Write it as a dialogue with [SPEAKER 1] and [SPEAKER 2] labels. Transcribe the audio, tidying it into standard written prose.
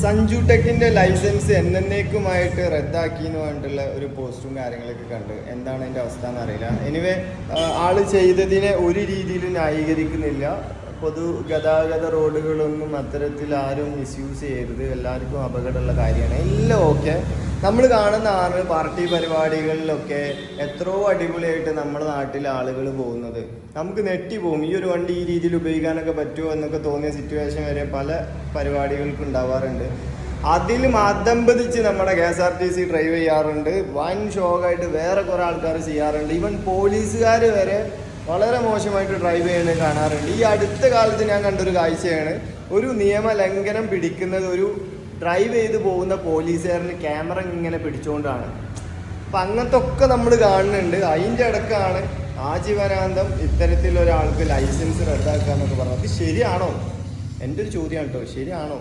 [SPEAKER 1] Sanju ടെക്കിന്റെ licence എന്നേക്കുമായിട്ട് റദ്ദാക്കി എന്ന് പറഞ്ഞിട്ടുള്ള ഒരു പോസ്റ്റും കാര്യങ്ങളൊക്കെ കണ്ട് എന്താണ് അതിന്റെ അവസ്ഥ എന്ന് അറിയില്ല. എനിവേ ആള് ചെയ്തതിനെ ഒരു രീതിയിലും ന്യായീകരിക്കുന്നില്ല. പൊതുഗതാഗത റോഡുകളൊന്നും അത്തരത്തിൽ ആരും മിസ്യൂസ് ചെയ്യരുത്, എല്ലാവർക്കും അപകടമുള്ള കാര്യമാണ്. എല്ലാം ഓക്കെ. നമ്മൾ കാണുന്ന പാർട്ടി പരിപാടികളിലൊക്കെ എത്രയോ അടിപൊളിയായിട്ട് നമ്മുടെ നാട്ടിലെ ആളുകൾ പോകുന്നത് നമുക്ക് നെറ്റി പോകും. ഈ ഒരു വണ്ടി ഈ രീതിയിൽ ഉപയോഗിക്കാനൊക്കെ പറ്റുമോ എന്നൊക്കെ തോന്നിയ സിറ്റുവേഷൻ വരെ പല പരിപാടികൾക്കും ഉണ്ടാവാറുണ്ട്. അതിലും അതമ്പതിച്ച് നമ്മുടെ KSRTC ഡ്രൈവ് ചെയ്യാറുണ്ട്. വൻ ഷോക്കായിട്ട് വേറെ കുറേ ആൾക്കാർ ചെയ്യാറുണ്ട്. ഈവൻ പോലീസുകാർ വരെ വളരെ മോശമായിട്ട് ഡ്രൈവ് ചെയ്യുന്നത് കാണാറുണ്ട്. ഈ അടുത്ത കാലത്ത് ഞാൻ കണ്ടൊരു കാഴ്ചയാണ്, ഒരു നിയമലംഘനം പിടിക്കുന്നത് ഒരു ഡ്രൈവ് ചെയ്ത് പോകുന്ന പോലീസുകാരന് ക്യാമറ ഇങ്ങനെ പിടിച്ചുകൊണ്ടാണ്. അപ്പം അങ്ങനത്തെ ഒക്കെ നമ്മൾ കാണുന്നുണ്ട്. അതിൻ്റെ ഇടക്കാണ് ആജീവനാന്തം ഇത്തരത്തിലൊരാൾക്ക് ലൈസൻസ് റദ്ദാക്കുക എന്നൊക്കെ പറഞ്ഞത്. അത് ശരിയാണോ? എൻ്റെ ഒരു ചോദ്യമാണ് കേട്ടോ, ശരിയാണോ?